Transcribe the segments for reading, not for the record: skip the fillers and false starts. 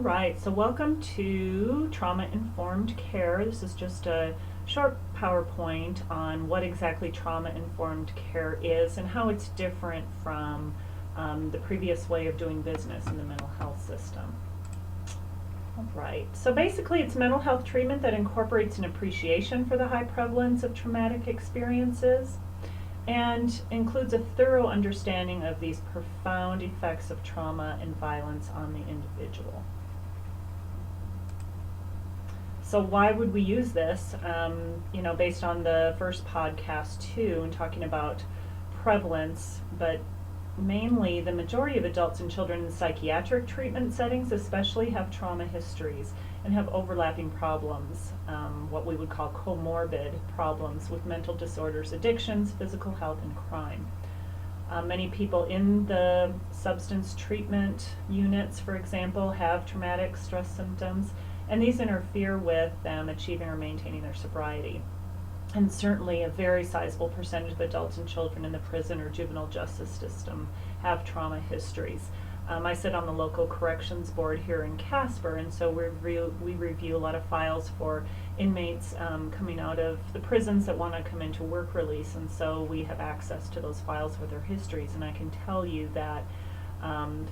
Right, so welcome to Trauma-Informed Care. This is just a short PowerPoint on what exactly trauma-informed care is and how it's different from the previous way of doing business in the mental health system. All right, so basically it's mental health treatment that incorporates an appreciation for the high prevalence of traumatic experiences and includes a thorough understanding of these profound effects of trauma and violence on the individual. So why would we use this? Based on the first podcast too, and talking about prevalence, but mainly the majority of adults and children in psychiatric treatment settings especially have trauma histories and have overlapping problems, what we would call comorbid problems with mental disorders, addictions, physical health, and crime. Many people in the substance treatment units, for example, have traumatic stress symptoms, and these interfere with them achieving or maintaining their sobriety. And certainly a very sizable percentage of adults and children in the prison or juvenile justice system have trauma histories. I sit on the local corrections board here in Casper, and so we review a lot of files for inmates coming out of the prisons that want to come into work release, and so we have access to those files with their histories, and I can tell you that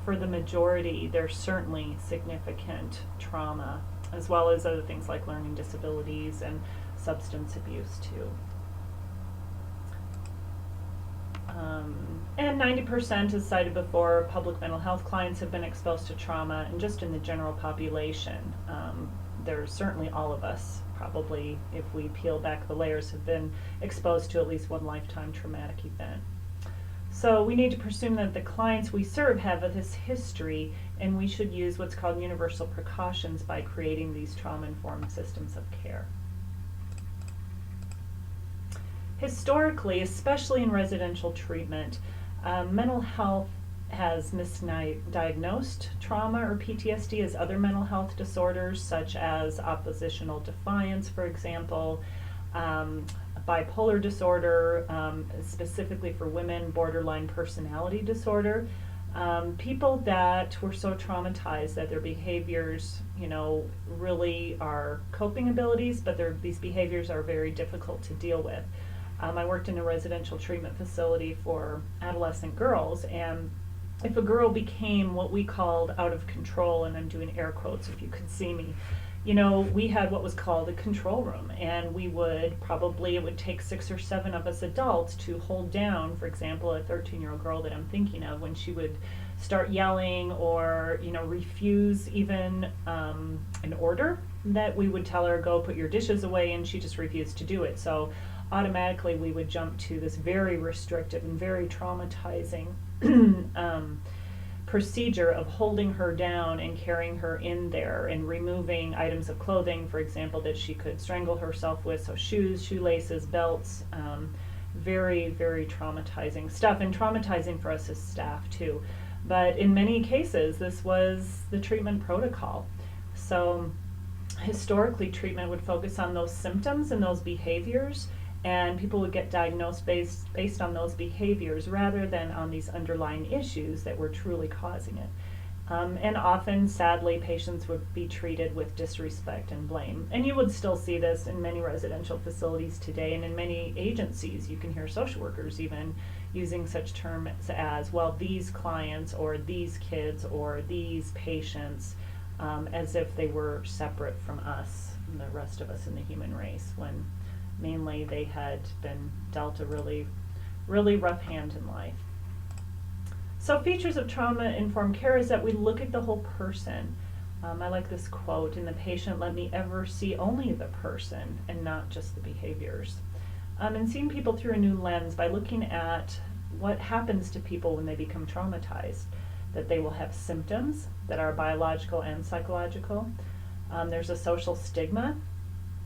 for the majority there's certainly significant trauma, as well as other things like learning disabilities and substance abuse too. And 90%, as cited before, public mental health clients have been exposed to trauma, and just in the general population, there's certainly all of us, probably, if we peel back the layers, have been exposed to at least one lifetime traumatic event. So we need to presume that the clients we serve have this history, and we should use what's called universal precautions by creating these trauma-informed systems of care. Historically, especially in residential treatment, mental health has misdiagnosed trauma or PTSD as other mental health disorders, such as oppositional defiance, for example, bipolar disorder, specifically for women, borderline personality disorder. People that were so traumatized that their behaviors, really are coping abilities, but these behaviors are very difficult to deal with. I worked in a residential treatment facility for adolescent girls, and if a girl became what we called out of control, and I'm doing air quotes if you could see me, we had what was called a control room, and it would take 6 or 7 of us adults to hold down, for example, a 13-year-old girl that I'm thinking of, when she would start yelling or, refuse even an order that we would tell her, go put your dishes away, and she just refused to do it. So automatically we would jump to this very restrictive and very traumatizing procedure of holding her down and carrying her in there and removing items of clothing, for example, that she could strangle herself with, so shoes, shoelaces, belts, very, very traumatizing stuff, and traumatizing for us as staff too. But in many cases, this was the treatment protocol. So historically, treatment would focus on those symptoms and those behaviors, and people would get diagnosed based on those behaviors rather than on these underlying issues that were truly causing it. And often, sadly, patients would be treated with disrespect and blame. And you would still see this in many residential facilities today, and in many agencies. You can hear social workers even using such terms as, well, these clients or these kids or these patients, as if they were separate from us and the rest of us in the human race, when mainly they had been dealt a really, really rough hand in life. So features of trauma-informed care is that we look at the whole person. I like this quote, "In the patient, let me ever see only the person and not just the behaviors." And seeing people through a new lens by looking at what happens to people when they become traumatized, that they will have symptoms that are biological and psychological. There's a social stigma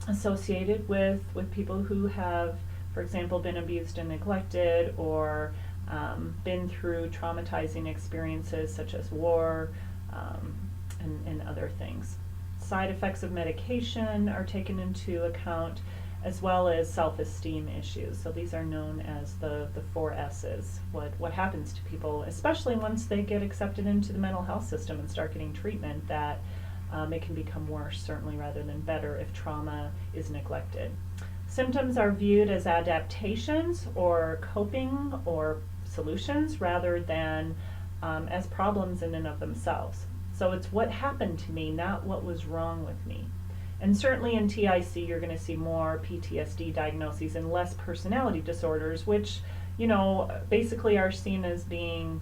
associated with people who have, for example, been abused and neglected, or been through traumatizing experiences such as war and other things. Side effects of medication are taken into account, as well as self-esteem issues. So these are known as the 4 S's. What happens to people, especially once they get accepted into the mental health system and start getting treatment, that It can become worse, certainly, rather than better if trauma is neglected. Symptoms are viewed as adaptations or coping or solutions rather than as problems in and of themselves. So it's what happened to me, not what was wrong with me. And certainly in TIC, you're going to see more PTSD diagnoses and less personality disorders, which, basically are seen as being,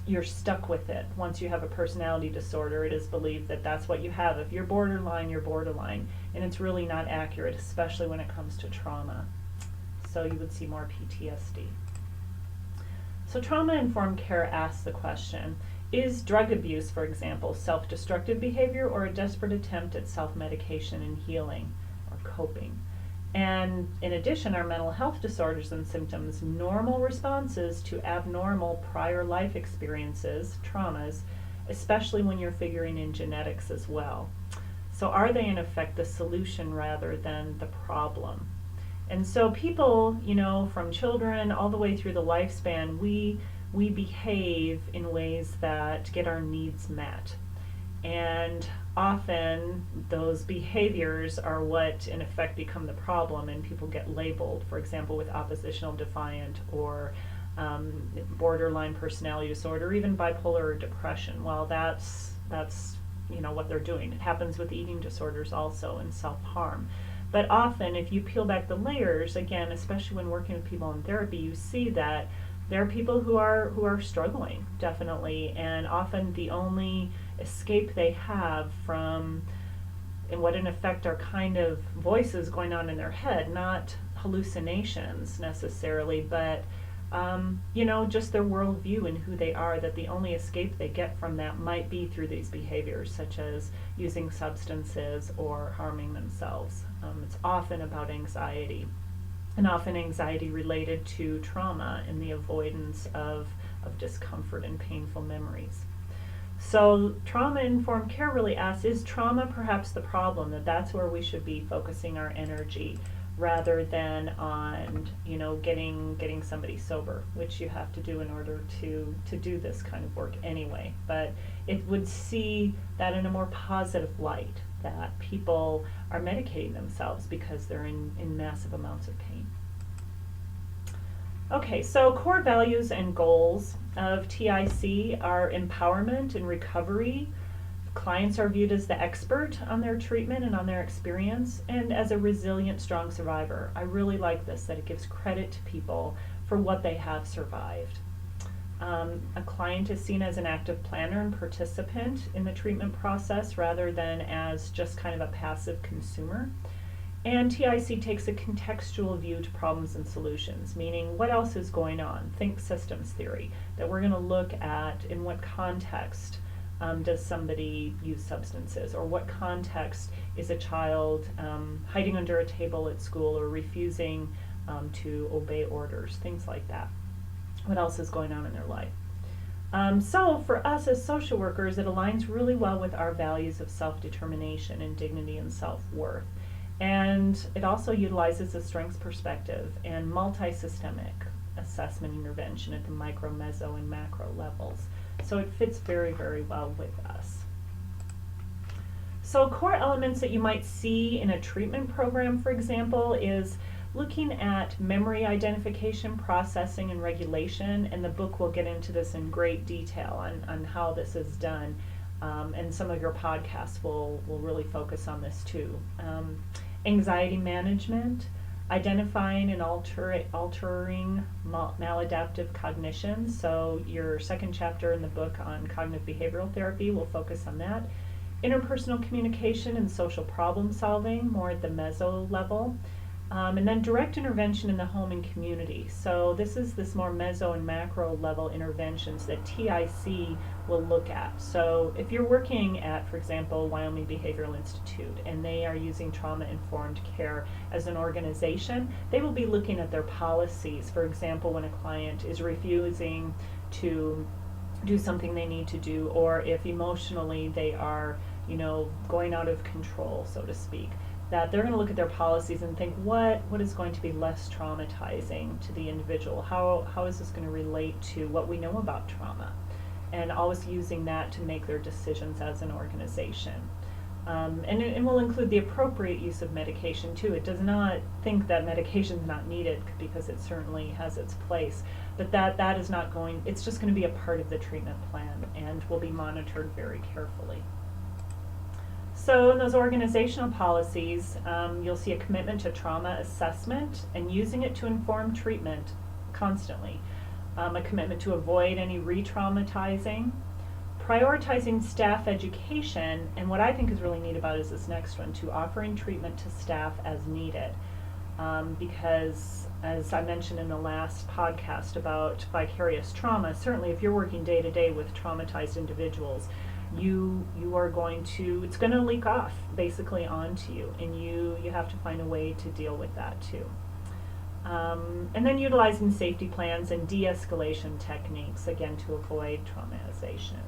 you're stuck with it. Once you have a personality disorder, it is believed that that's what you have. If you're borderline, you're borderline. And it's really not accurate, especially when it comes to trauma. So you would see more PTSD. So trauma-informed care asks the question, is drug abuse, for example, self-destructive behavior or a desperate attempt at self-medication and healing or coping? And in addition, are mental health disorders and symptoms normal responses to abnormal prior life experiences, traumas, especially when you're figuring in genetics as well? So are they in effect the solution rather than the problem? And so people, from children all the way through the lifespan, we behave in ways that get our needs met. And often those behaviors are what in effect become the problem, and people get labeled, for example, with oppositional defiant or borderline personality disorder, or even bipolar or depression. Well, that's what they're doing. It happens with eating disorders also, and self-harm. But often, if you peel back the layers, again, especially when working with people in therapy, you see that there are people who are struggling, definitely, and often the only escape they have from what in effect are kind of voices going on in their head, not hallucinations necessarily, but just their worldview and who they are, that the only escape they get from that might be through these behaviors, such as using substances or harming themselves. It's often about anxiety, and often anxiety related to trauma and the avoidance of discomfort and painful memories. So trauma-informed care really asks, is trauma perhaps the problem, that's where we should be focusing our energy, rather than on getting somebody sober, which you have to do in order to do this kind of work anyway. But it would see that in a more positive light, that people are medicating themselves because they're in massive amounts of pain. Okay, so core values and goals of TIC are empowerment and recovery. Clients are viewed as the expert on their treatment and on their experience, and as a resilient, strong survivor. I really like this, that it gives credit to people for what they have survived. A client is seen as an active planner and participant in the treatment process rather than as just kind of a passive consumer. And TIC takes a contextual view to problems and solutions, meaning what else is going on? Think systems theory, that we're going to look at in what context does somebody use substances, or what context is a child hiding under a table at school or refusing to obey orders, things like that. What else is going on in their life? So for us as social workers, it aligns really well with our values of self-determination and dignity and self-worth. And it also utilizes a strengths perspective and multi-systemic assessment intervention at the micro, meso, and macro levels. So it fits very, very well with us. So core elements that you might see in a treatment program, for example, is looking at memory identification, processing, and regulation. And the book will get into this in great detail on how this is done. And some of your podcasts will really focus on this too. Anxiety management, identifying and altering maladaptive cognition. So your second chapter in the book on cognitive behavioral therapy will focus on that. Interpersonal communication and social problem solving, more at the meso level. And then direct intervention in the home and community. So this more meso and macro level interventions that TIC will look at. So if you're working at, for example, Wyoming Behavioral Institute, and they are using trauma-informed care as an organization, they will be looking at their policies. For example, when a client is refusing to do something they need to do, or if emotionally they are, going out of control, so to speak, that they're going to look at their policies and think, what is going to be less traumatizing to the individual? How is this going to relate to what we know about trauma? and always using that to make their decisions as an organization. And it will include the appropriate use of medication too. It does not think that medication is not needed, because it certainly has its place, but that is not going, it's just going to be a part of the treatment plan and will be monitored very carefully. So in those organizational policies, you'll see a commitment to trauma assessment and using it to inform treatment constantly. A commitment to avoid any re-traumatizing, prioritizing staff education, and what I think is really neat about is this next one, to offering treatment to staff as needed. Because as I mentioned in the last podcast about vicarious trauma, certainly if you're working day to day with traumatized individuals, you are going to, it's going to leak off basically onto you, and you have to find a way to deal with that too. And then utilizing safety plans and de-escalation techniques, again, to avoid traumatization.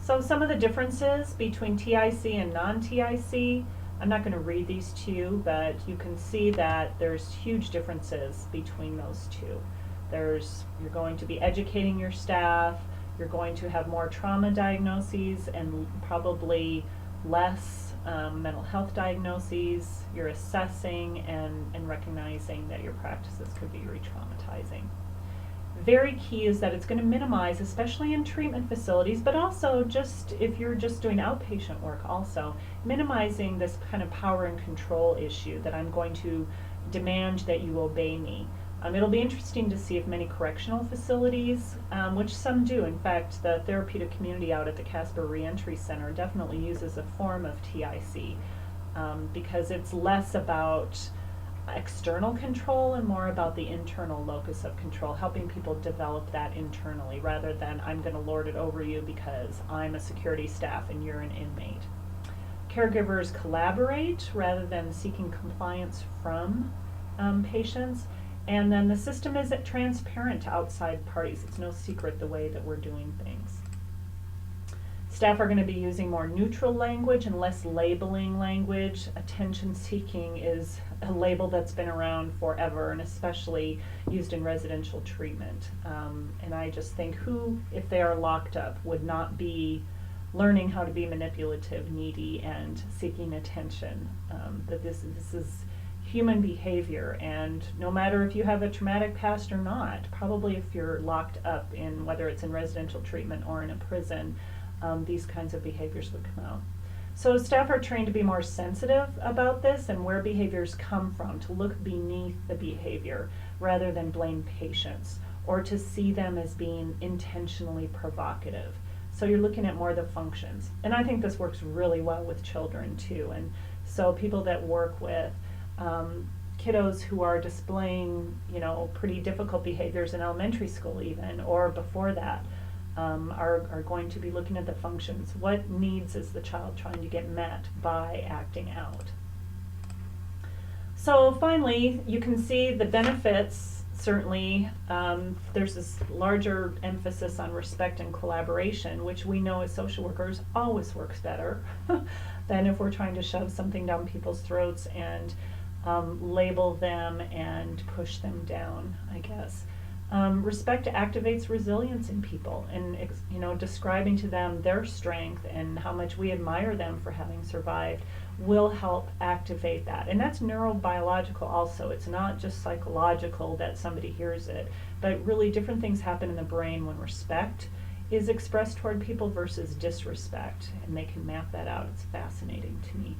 So some of the differences between TIC and non-TIC, I'm not going to read these to you, but you can see that there's huge differences between those two. You're going to be educating your staff, you're going to have more trauma diagnoses and probably less mental health diagnoses. You're assessing and recognizing that your practices could be re-traumatizing. Very key is that it's going to minimize, especially in treatment facilities, but also just if you're just doing outpatient work also, minimizing this kind of power and control issue that I'm going to demand that you obey me. It'll be interesting to see if many correctional facilities, which some do, in fact, the therapeutic community out at the Casper Reentry Center definitely uses a form of TIC, because it's less about external control and more about the internal locus of control, helping people develop that internally rather than I'm going to lord it over you because I'm a security staff and you're an inmate. Caregivers collaborate rather than seeking compliance from patients. And then the system is transparent to outside parties. It's no secret the way that we're doing things. Staff are going to be using more neutral language and less labeling language. Attention seeking is a label that's been around forever and especially used in residential treatment. And I just think who, if they are locked up, would not be learning how to be manipulative, needy, and seeking attention. That this is human behavior, and no matter if you have a traumatic past or not, probably if you're locked up in, whether it's in residential treatment or in a prison, these kinds of behaviors would come out. So staff are trained to be more sensitive about this and where behaviors come from, to look beneath the behavior rather than blame patients or to see them as being intentionally provocative. So you're looking at more the functions. And I think this works really well with children too. And so people that work with kiddos who are displaying, pretty difficult behaviors in elementary school even, or before that, are going to be looking at the functions. What needs is the child trying to get met by acting out? So finally, you can see the benefits. Certainly, there's this larger emphasis on respect and collaboration, which we know as social workers always works better than if we're trying to shove something down people's throats and label them and push them down, I guess. Respect activates resilience in people, and describing to them their strength and how much we admire them for having survived will help activate that. And that's neurobiological also. It's not just psychological that somebody hears it, but really different things happen in the brain when respect is expressed toward people versus disrespect, and they can map that out. It's fascinating to me.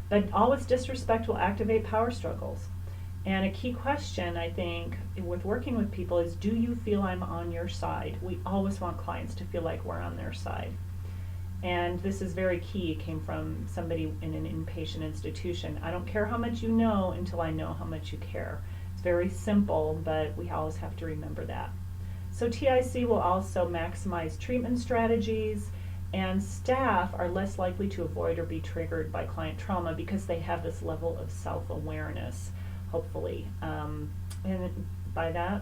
But always disrespect will activate power struggles. And a key question, I think, with working with people is, do you feel I'm on your side? We always want clients to feel like we're on their side. And this is very key. It came from somebody in an inpatient institution. I don't care how much you know until I know how much you care. It's very simple, but we always have to remember that. So TIC will also maximize treatment strategies, and staff are less likely to avoid or be triggered by client trauma because they have this level of self-awareness, hopefully. And by that,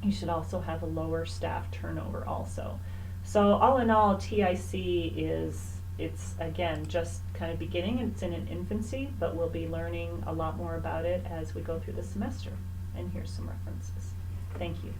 you should also have a lower staff turnover also. So all in all, TIC it's again just kind of beginning, and it's in an infancy, but we'll be learning a lot more about it as we go through the semester. And here's some references. Thank you.